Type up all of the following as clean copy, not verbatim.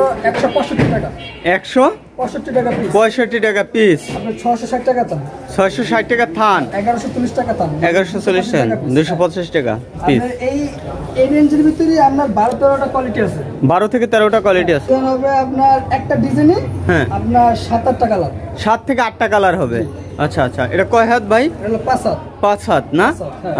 165 টাকা। 165 টাকা পিস। 65 টাকা পিস। আপনার 660 টাকা থান। 660 টাকা থান। 1140 টাকা থান। 1140 টাকা। 250 টাকা পিস। এই রেঞ্জের ভিতরে আপনার 12-13টা কোয়ালিটি আছে। 12 থেকে 13টা কোয়ালিটি আছে। হবে আপনার একটা ডিজাইনে হ্যাঁ আপনার 7-8টা কালার। 7 থেকে 8টা কালার হবে। আচ্ছা আচ্ছা, এটা কয় হাত ভাই? এটা হলো 5 হাত। 5 হাত না?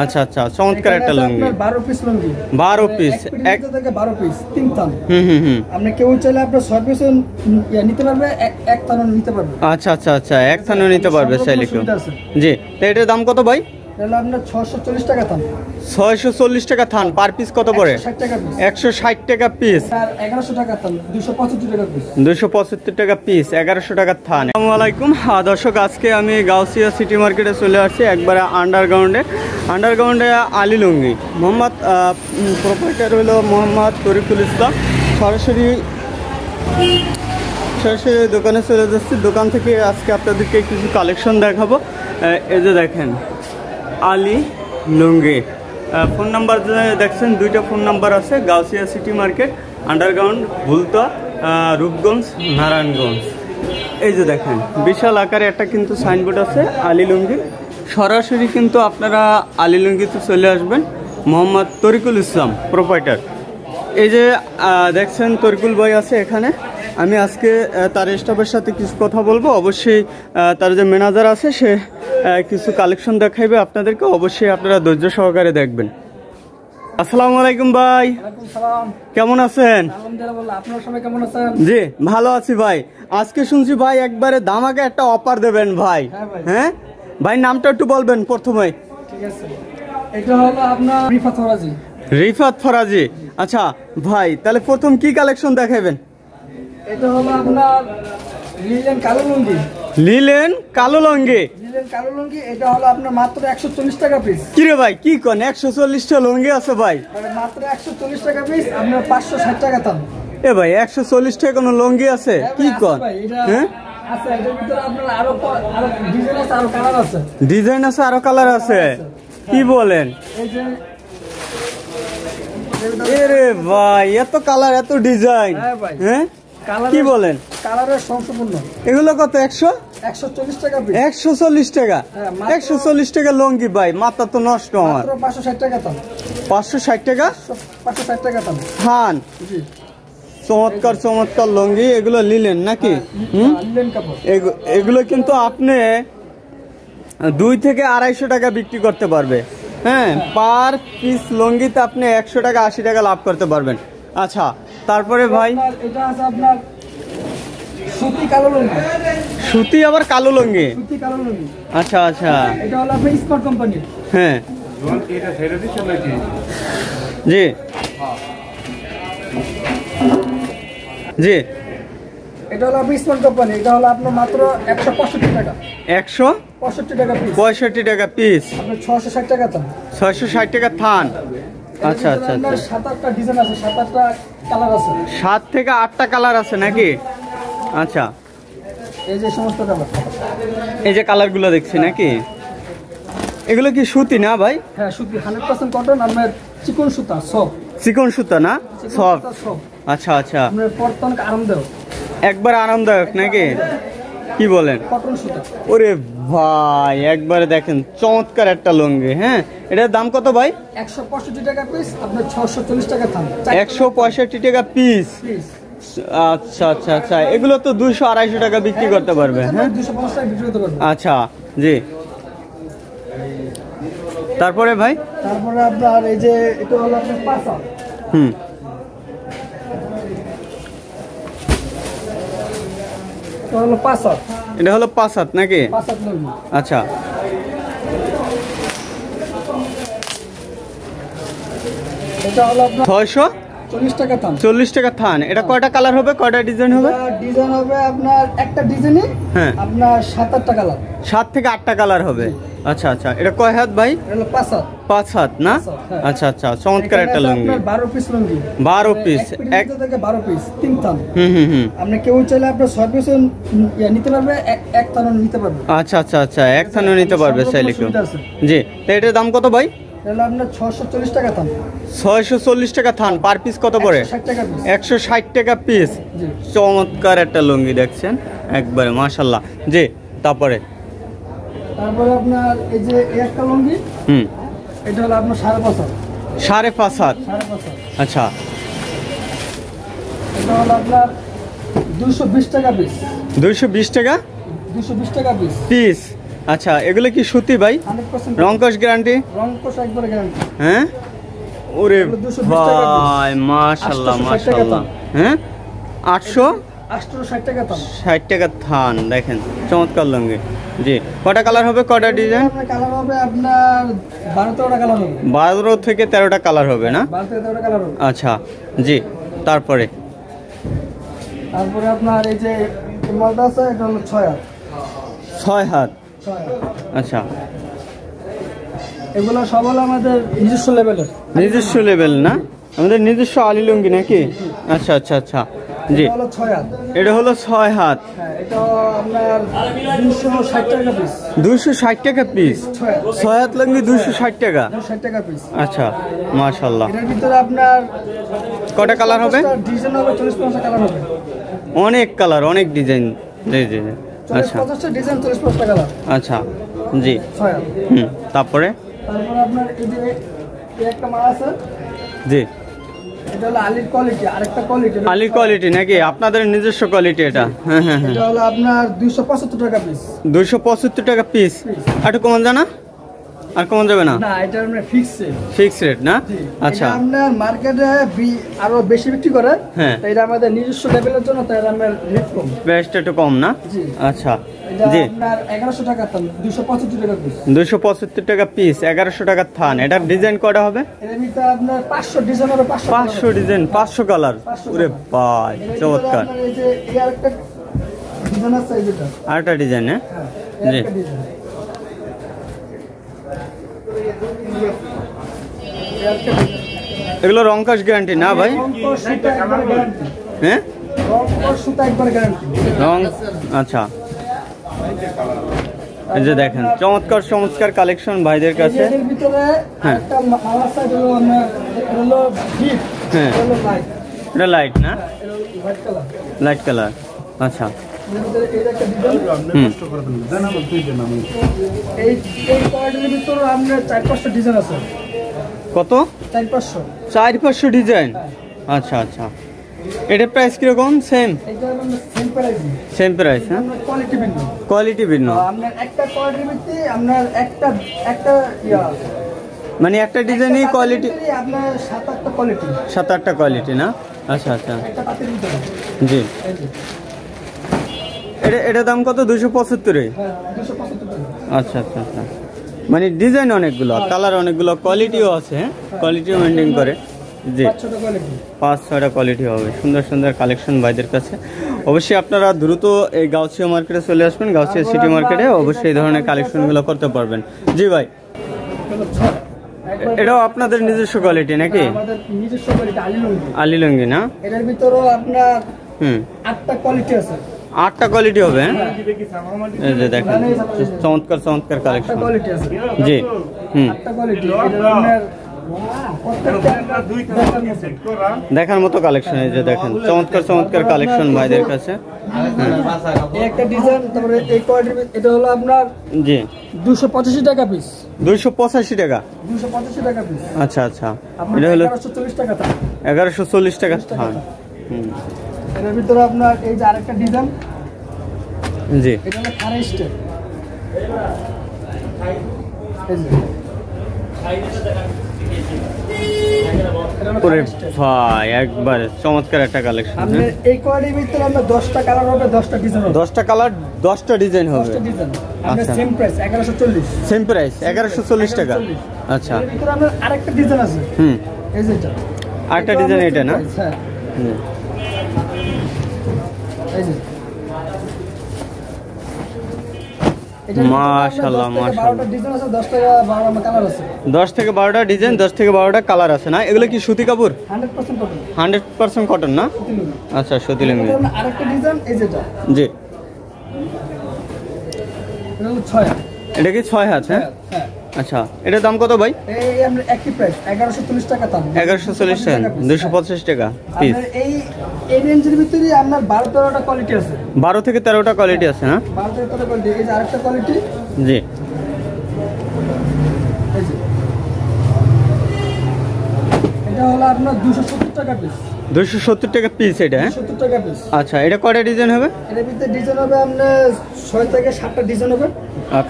আচ্ছা আচ্ছা, চমৎকার একটা লুঙ্গি। 12 পিস লুঙ্গি। 12 পিস। এক থেকে 12 পিস 3 থান। আপনি কেউ চাইলে আপনার 6 পিস নিতে পারবে, এক থানও নিতে পারবে। আচ্ছা আচ্ছা আচ্ছা, এক থানও নিতে পারবে চাইলে কেউ। জি, তো এটার দাম কত ভাই? এটা আপনার 640 টাকা থান। 640 টাকা থান। পার পিস কত পড়ে? 160 টাকা পিস। আর 1100 টাকা থান। 275 টাকা পিস। 275 টাকা পিস, 1100 টাকা থান। আসসালামু আলাইকুম দর্শক, আজকে আমি গাউসিয়া সিটি মার্কেটে চলে আসছি একবারে আন্ডারগ্রাউন্ডে আলী লুঙ্গি। মোহাম্মদ প্রোপাইটার হলো মোহাম্মদ তরিকুল ইসলাম। সরাসরি দোকানে চলে যাচ্ছি। দোকান থেকে আজকে আপনাদেরকে কিছু কালেকশন দেখাবো। এই যে দেখেন আলী লুঙ্গি। ফোন নাম্বার দেখছেন, 2টা ফোন নাম্বার আছে। Gausia city market, underground, Bhulta, Rupganj, Narayanganj. এই যে দেখেন বিশাল আকারে একটা কিন্তু সাইনবোর্ড আছে আলী লুঙ্গি। সরাসরি কিন্তু আপনারা আলী লুঙ্গিতে চলে আসবেন। মোহাম্মদ তরিকুল ইসলাম প্রোপাইটার। এই যে দেখছেন তরিকুল ভাই আছে এখানে। আমি আজকে তার স্টাফের সাথে কিছু কথা বলবো। অবশ্যই তার যে ম্যানেজার আছে সে কিছু কালেকশন দেখাইবে আপনাদেরকে। অবশ্যই আপনারা ধৈর্য সহকারে দেখবেন। আসসালামু আলাইকুম ভাই। ওয়ালাইকুম সালাম। কেমন আছেন? আলহামদুলিল্লাহ, আপনারা সবাই কেমন আছেন? জি ভালো আছি ভাই। আজকে শুনছি ভাই একবারে ধামাকা একটা অফার দেবেন ভাই। হ্যাঁ ভাই, নামটা একটু বলবেন প্রথমে। ঠিক আছে, এটা হলো আপনার রিফাত ফরাজি। রিফাত ফরাজি। আচ্ছা ভাই, তাহলে প্রথম কি কালেকশন দেখাবেন? এটা হলো আপনার লিলেন কালো লুঙ্গি। লিলেন কালো লুঙ্গি। লিলেন কালো লুঙ্গি, এটা হলো আপনার মাত্র 140 টাকা পিস। কি রে ভাই, কি কোন 140টা লুঙ্গি আছে ভাই? মাত্র 140 টাকা পিস, আপনার 560 টাকা দাম। এ ভাই 140 টাকা কোনো লুঙ্গি আছে? কি কোন? হ্যাঁ আচ্ছা, এটার ভিতরে আপনার আরো ডিজাইন আছে, আরো কালার আছে। ডিজাইন আছে, আরো কালার আছে? কি বলেন? এই যে এরে ভাই, এত কালার, এত ডিজাইন। হ্যাঁ কি বলেন? কালারের সম্পূর্ণ। এগুলো কত? 140 টাকা পিস। 140 টাকা। 140 টাকা লুঙ্গি ভাই, মাথা তো নষ্ট আমার। 560 টাকা দাম। 560 টাকা? 560 টাকা দাম। থান। জি, চমৎকার চমৎকার লুঙ্গি। এগুলো লিলেন নাকি? লিলেন কাপড়। এগুলো কিন্তু আপনি 2 থেকে 250 টাকা বিক্রি করতে পারবে। হ্যাঁ, পার পিস লুঙ্গিতে আপনি 100 টাকা 80 টাকা লাভ করতে পারবেন। আচ্ছা, তারপরে ভাই এটা আছে আপনার সুতি কালো লুঙ্গি। সুতি আবার কালো লুঙ্গি? সুতি কালো লুঙ্গি। আচ্ছা আচ্ছা, এটা হলো আপনার স্মার্ট কোম্পানি। হ্যাঁ জি জি, এটা হলো আপনার স্মার্ট কোম্পানি। এটা হলো আপনার মাত্র 165 টাকা। 165 টাকা পিস। 65 টাকা পিস। আপনার 660 টাকা দাম। 660 টাকা থান। আচ্ছা আচ্ছা আচ্ছা, 7-8টা ডিজাইন আছে, 7-8টা কালার আছে। 7 থেকে 8টা কালার আছে নাকি? আচ্ছা, এই যে সমস্ত কালার, এই যে কালারগুলো দেখছি নাকি? এগুলো কি সুতি না ভাই? হ্যাঁ সুতি, 100% কটন। আপনার চিকন সুতা, সফট চিকন সুতা না? সফট। আচ্ছা আচ্ছা, আপনার পরতে অনেক আরামদায়ক। একবার আরামদায়ক নাকি? কি বলেন? কটন সুতা। ওরে ভাই, একবারে দেখেন চমৎকার একটা লুঙ্গি। হ্যাঁ, এটার দাম কত ভাই? 165 টাকা পিস, আপনার 640 টাকা দাম। 165 টাকা পিস। আচ্ছা আচ্ছা আচ্ছা, এগুলো তো 200-250 টাকা বিক্রি করতে পারবে। হ্যাঁ 250 টাকা বিক্রি করতে পারবে। আচ্ছা জি, তারপরে ভাই? তারপরে আপনার এই যে এটা হলো আপনার পাঁচা। এটা হলো পাঁচা। এটা হলো 5 হাত নাকি? 5 হাত লুঙ্গি। আচ্ছা, এটা হলো আপনার 640 টাকা দাম। 40 টাকা থান। এটা কয়টা কালার হবে, কয়টা ডিজাইন হবে? ডিজাইন হবে আপনার একটা ডিজাইনে হ্যাঁ আপনার 7-8টা কালার। 7 থেকে 8টা কালার হবে। আচ্ছা আচ্ছা, এটা কয় হাত ভাই? এটা হলো 5 হাত। 5 হাত না? আচ্ছা আচ্ছা, চমৎকার একটা লুঙ্গি। 12 পিস লুঙ্গি। 12 পিস। এক থেকে 12 পিস 3 থান। আপনি কেউ চাইলে আপনার 6 পিস নিতে পারবে, এক থানও নিতে পারবে। আচ্ছা আচ্ছা আচ্ছা, এক থানও নিতে পারবে চাইলে কেউ। জি, তো এটার দাম কত ভাই? তাহলে আপনার 640 টাকা দাম। 640 টাকা থান। পার পিস কত পড়ে? 160 টাকা পিস। 160 টাকা পিস। জি। চমৎকার একটা লুঙ্গি দেখছেন একবারে মাশাআল্লাহ। জি, তারপরে আপনার এই যে এই একটা লুঙ্গি, এটা হলো আপনার 5.5 5.5 আচ্ছা। এটা হলো আপনার 220 টাকা পিস। 220 টাকা 220 টাকা পিস। পিস। আচ্ছা, এগুলো কি সুতি ভাই? 100% রংকশ গ্যারান্টি? রংকশ একবারে গ্যারান্টি। হ্যাঁ, ওরে এগুলো 220 টাকা পিস। ভাই মাশাআল্লাহ 860 টাকা মাশাআল্লাহ। দাম। হ্যাঁ, 860 টাকা দাম। 60 টাকা থান। দেখেন চমৎকার লুঙ্গি। জি, কটা কালার হবে, কটা ডিজাইন? আপনার কালার হবে আপনার 12-13টা কালার হবে। 12 থেকে 13টা কালার হবে না? 12-13টা কালার হবে। আচ্ছা, জি। তারপরে আপনার এই যে মালটা আছে, এটা হলো 6 হাত। 6 হাত 6 হাত। আচ্ছা। এগুলো সব হলো আমাদের নিজস্ব লেভেলের। নিজস্ব লেভেল না? আমাদের নিজস্ব আলী লুঙ্গি নাকি? আচ্ছা আচ্ছা আচ্ছা। জি, এটা হলো 6 হাত। এটা হলো 6 হাত। হ্যাঁ, এটা আপনার 260 টাকা পিস। 260 টাকা পিস। 6 হাত লুঙ্গি 260 টাকা। 260 টাকা পিস। আচ্ছা, মাশাআল্লাহ। এটার ভিতরে আপনার কটা কালার হবে? ডিজাইন হবে 40-50টা কালার হবে। অনেক কালার, অনেক ডিজাইন। জি জি জি। আচ্ছা 40-50টা ডিজাইন, 40-50টা কালার। আচ্ছা, জি। 6 হাত। তারপরে আপনার এই যে এই একটা মাল আছে, জি, এটা হলো আলির কোয়ালিটি। আরেকটা কোয়ালিটি আলী কোয়ালিটি নাকি? আপনাদের নিজস্ব কোয়ালিটি এটা? হ্যাঁ হ্যাঁ হ্যাঁ। এটা হলো আপনার 275 টাকা পিস। 275 টাকা পিস। একটু কমান জানা? আর কমান যাবে না? না, এটা আমরা ফিক্স রেট। ফিক্স রেট না? আচ্ছা। এটা আপনার মার্কেটে আরো বেশি বিক্রি করে। হ্যাঁ। তাই এটা আমাদের নিজস্ব লেভেলের জন্য, তাই আমরা রেট কম। প্রাইসটা একটু কম না? জি। আচ্ছা, এটা জি। আপনার 1100 টাকা দাম, 275 টাকা পিস। 275 টাকা পিস, 1100 টাকা থান। এটার ডিজাইন কটা হবে? এর ভিতরে আপনার 500 ডিজাইন হবে। 500 ডিজাইন, 500 কালার। 500 ওরে ভাই চমৎকার। আপনার এই যে এই আরেকটা ডিজাইন আছে, এই যেটা। আরেকটা ডিজাইন? হ্যাঁ, হ্যাঁ, জি। এই আরেকটা ডিজাইন। এই আরেকটা ডিজাইন। এগুলো রংকশ গ্যারান্টি না ভাই? রংকশ সুতা একবারে গ্যারান্টি। হ্যাঁ, রংকশ সুতা একবারে গ্যারান্টি। রং। আচ্ছা, এই যে দেখেন চমৎকার চমৎকার কালেকশন ভাইদের কাছে। এর ভিতরে হ্যাঁ। একটা মাল আছে, এটা হলো আপনার, এটা হলো ডিপ। হ্যাঁ। এটা হলো লাইট। এটা লাইট না? এটা হলো হোয়াইট কালার। Light colour. আচ্ছা। এর ভিতরে এই একটা ডিজাইন। এই কোয়ালিটির ভিতরে আপনার 4-5টা ডিজাইন আছে। কত? 4-500। 400-500 ডিজাইন। আচ্ছা আচ্ছা। এটার প্রাইস কিরকম? সেম? এটা আপনার সেম প্রাইস। সেম প্রাইস হ্যাঁ? কোয়ালিটি ভিন্ন। কোয়ালিটি ভিন্ন। আপনার একটা কোয়ালিটির ভিত্তি আপনার একটা ইয়া, মানে একটা ডিজাইনই কোয়ালিটি আপনার 7-8টা কোয়ালিটি। 7-8টা কোয়ালিটি না? আচ্ছা আচ্ছা, একটা পাতের ভিতরে। জি। এই যে। এটা দাম কত? 275-এ? হ্যাঁ, 275 টাকা। আচ্ছা আচ্ছা আচ্ছা। মানে ডিজাইন অনেকগুলো, কালার অনেকগুলো, কোয়ালিটিও আছে, হ্যাঁ কোয়ালিটিও মেনটেন করে। জি, 5-6টা কোয়ালিটি। 5-6টা কোয়ালিটি হবে। সুন্দর সুন্দর কালেকশন ভাইদের কাছে। অবশ্যই আপনারা দ্রুত এই গাউছিয়া মার্কেটে চলে আসবেন। গাউছিয়া সিটি মার্কেটে অবশ্যই এই ধরনের কালেকশনগুলো করতে পারবেন। জি ভাই, এটাও আপনাদের নিজস্ব কোয়ালিটি নাকি? আমাদের নিজস্ব কোয়ালিটি আলী লুঙ্গি। আলী লুঙ্গি না? এটার ভিতরেও আপনার 8টা কোয়ালিটি আছে। 8টা কোয়ালিটি হবে? এই যে দেখেন চমৎকার চমৎকার 8টা কালেকশন। কোয়ালিটি আছে। জি, 8টা কোয়ালিটি। এটা আপনার দেখার মতো কালেকশন। এই যে দেখেন চমৎকার চমৎকার কালেকশন ভাইদের কাছে। এই একটা ডিজাইন, তারপরে এই কোয়ালিটি, এটা হলো আপনার জি, 285 টাকা পিস। 285 টাকা। 285 টাকা পিস। আচ্ছা আচ্ছা, আপনার এটা হলো 1140 টাকা দাম। 1140 টাকা থান। এর ভিতরে আপনার এই যে আরেকটা ডিজাইন, জি, এটা হলো খারা স্টেপ। এই যে ওরে ভাই একবারে চমৎকার একটা কালেকশন। আপনার এই কোয়ালিটির ভিতরে আপনার 10টা কালার হবে, 10টা ডিজাইন হবে। 10টা কালার, 10টা ডিজাইন হবে। 10টা ডিজাইন। আপনার আচ্ছা। Same price 1140। সেম প্রাইস 1140 টাকা। আচ্ছা, এর ভিতরে আপনার আরেকটা ডিজাইন আছে। এই যে এটা আরেকটা ডিজাইন এটা না? হ্যাঁ, এই যে মাশাআল্লাহ মাশাআল্লাহ। 12টা ডিজাইন আছে, 10 টাকা 12টা কালার আছে। 10 থেকে 12টা ডিজাইন, 10 থেকে 12টা কালার আছে না? এগুলো কি সুতি কাপড়? 100% কটন। 100% কটন না? আচ্ছা, সুতি লুঙ্গি। আরেকটা ডিজাইন এই যেটা, জি, এটা হলো 6 হাত। এটা কি 6 হাত? হ্যাঁ, হ্যাঁ, আচ্ছা, এটার দাম কত ভাই? এই আমরা একই প্রাইস 1140 টাকা দাম। 1140 টাকা, 250 টাকা পিস। আপনার এই রেঞ্জের ভিতরে আপনার 12-13টা কোয়ালিটি আছে। 12 থেকে 13টা কোয়ালিটি আছে না? 12 থেকে 13টা কোয়ালিটি। এই যে আরেকটা কোয়ালিটি। জি। এই যে এটা হলো আপনার 270 টাকা পিস। 270 টাকা পিস এটা, হ্যাঁ? 270 টাকা পিস। আচ্ছা, এটা কয়টা ডিজাইন হবে? এর ভিতরে ডিজাইন হবে আপনার 6 থেকে 7টা ডিজাইন হবে।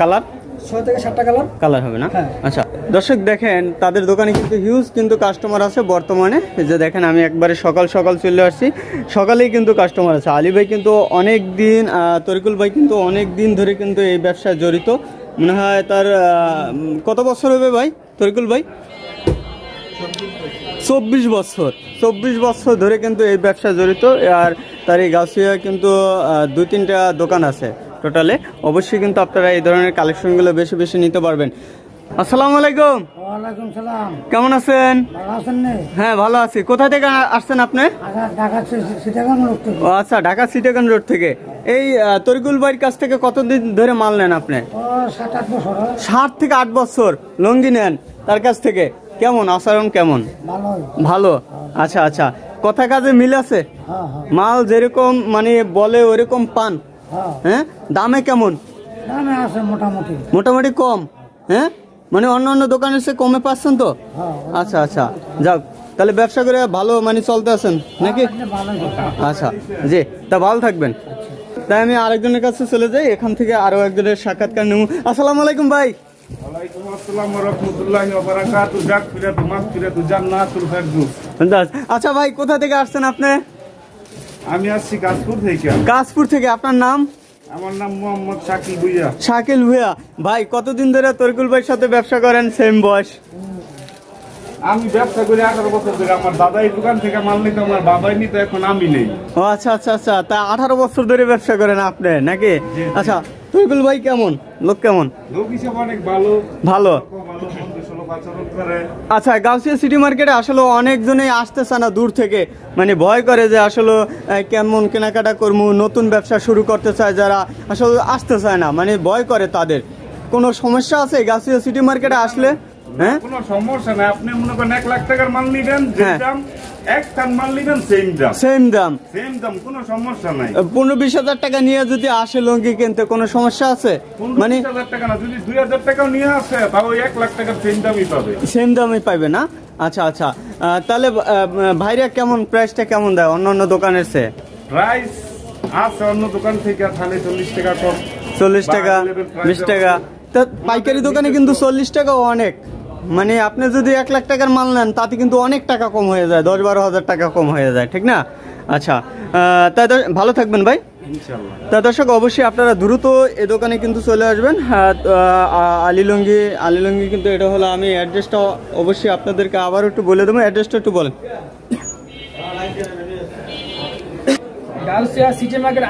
কালার 6 থেকে 7টা কালার হবে না? হ্যাঁ। আচ্ছা দর্শক দেখেন, তাদের দোকানে কিন্তু হিউজ কিন্তু কাস্টমার আছে বর্তমানে। এই যে দেখেন, আমি একবারে সকাল সকাল চলে আসছি, সকালেই কিন্তু কাস্টমার আছে। আলী ভাই কিন্তু অনেক দিন, তরিকুল ভাই কিন্তু অনেক দিন ধরে কিন্তু এই ব্যবসায় জড়িত। মনে হয় তার কত বছর হবে ভাই তরিকুল ভাই? 24 বছর। 24 বছর ধরে কিন্তু এই ব্যবসায় জড়িত। আর তার এই গাউসিয়া কিন্তু 2-3টা দোকান আছে টোটালে। অবশ্যই কিন্তু আপনারা এই ধরনের কালেকশনগুলো বেশি বেশি নিতে পারবেন। আসসালামু আলাইকুম। ওয়ালাইকুম সালাম। কেমন আছেন? ভালো আছেন না? হ্যাঁ ভালো আছি। কোথা থেকে আসছেন আপনি? ঢাকা সিটাগাং রোড থেকে। ও আচ্ছা, ঢাকা সিটাগাং রোড থেকে। এই তরিকুল ভাইয়ের কাছ থেকে কতদিন ধরে মাল নেন আপনি? 7-8 বছর। 7 থেকে 8 বছর লুঙ্গি নেন তার কাছ থেকে। কেমন আচরণ কেমন? ভালো। আচ্ছা আচ্ছা, কথা কাজে মিল আছে? মাল যেরকম মানে বলে ওরকম পান? হ্যাঁ। দামে কেমন? দামে আছে মোটামুটি। মোটামুটি কম, হ্যাঁ? মানে অন্য অন্য দোকানের চেয়ে কমে পাচ্ছেন তো? আচ্ছা আচ্ছা, যাক তাহলে ব্যবসা করে ভালো মানে চলতে আছেন নাকি? আচ্ছা জি, তা ভালো থাকবেন। তাই আমি আরেকজনের কাছে চলে যাই, এখান থেকে আরো একজনের সাক্ষাৎকার নেব। আসসালামু আলাইকুম ভাই। ওয়ালাইকুম আসসালাম ওয়া রাহমাতুল্লাহি ওয়া বারাকাতুহু। জাকফিরাতু মাগফিরাতু জান্নাতুল ফেরদৌস। আচ্ছা ভাই, কোথা থেকে আসছেন আপনি? আমি আসছি কাশপুর থেকে। কাশপুর থেকে। আপনার নাম? আমার নাম মোহাম্মদ শাকিল ভুইয়া। শাকিল ভুইয়া। ভাই কতদিন ধরে তরিকুল ভাইয়ের সাথে ব্যবসা করেন? সেম বয়স। আমি ব্যবসা করি 18 বছর ধরে। আমার দাদাই দোকান থেকে মাল নিত, আমার বাবাই নিত, এখন আমি নেই। ও আচ্ছা আচ্ছা আচ্ছা, তা 18 বছর ধরে ব্যবসা করেন আপনি নাকি? আচ্ছা, তরিকুল ভাই কেমন? লোক কেমন? লোক হিসেবে অনেক ভালো। ভালো। ভালো সুলভ আচরণ করে। আচ্ছা, গাউসিয়া সিটি মার্কেটে আসলে অনেকজনেই আসতেছে না দূর থেকে, মানে ভয় করে যে আসলে কেমন কেনাকাটা করবো, নতুন ব্যবসা শুরু করতে চায় যারা, আসলে আসতে চায় না, মানে ভয় করে। তাদের কোনো সমস্যা আছে গাউসিয়া সিটি মার্কেটে আসলে? হ্যাঁ, কোনো সমস্যা নাই। আপনি মনে করেন 1 লাখ টাকার মাল নিবেন, যে দাম এক টান মাল নিবেন সেম দাম। সেম দাম, সেম দাম, কোনো সমস্যা নাই। 15-20 হাজার টাকা নিয়ে যদি আসে লুঙ্গি কিনতে, কোনো সমস্যা আছে? মানে 15,000 টাকা না, যদি 2,000 টাকাও নিয়ে আসে তাও 1 লাখ টাকার সেম দামই পাবে। সেম দামই পাবে না? আচ্ছা আচ্ছা, তাহলে ভাইরা কেমন প্রাইসটা কেমন দেয় অন্য অন্য দোকানের চেয়ে? প্রাইস আছে অন্য দোকান থেকে তাহলে 40 টাকা কম। 40 টাকা, 20 টাকা। তা পাইকারি দোকানে কিন্তু 40 টাকাও অনেক। মানে আপনি যদি 1 লাখ টাকার মাল নেন তাতে কিন্তু অনেক টাকা কম হয়ে যায়, 10-12 হাজার টাকা কম হয়ে যায়, ঠিক না? আচ্ছা, তাই ভালো থাকবেন ভাই। তা দর্শক, অবশ্যই আপনারা দ্রুত এ দোকানে কিন্তু চলে আসবেন। আলী লুঙ্গি কিন্তু এটা হলো, আমি অ্যাড্রেসটা অবশ্যই আপনাদেরকে আবার একটু বলে দেবো। অ্যাড্রেসটা একটু বলেন। Gausia city market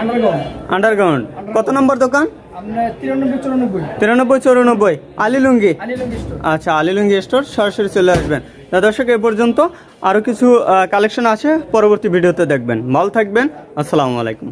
underground. কত নম্বর দোকান? 93-94 আলী লুঙ্গি। আচ্ছা, আলী লুঙ্গি স্টোর, সরাসরি চলে আসবেন। দর্শক, এ পর্যন্ত আরো কিছু কালেকশন আছে, পরবর্তী ভিডিওতে দেখবেন। ভালো থাকবেন। আসসালামু আলাইকুম।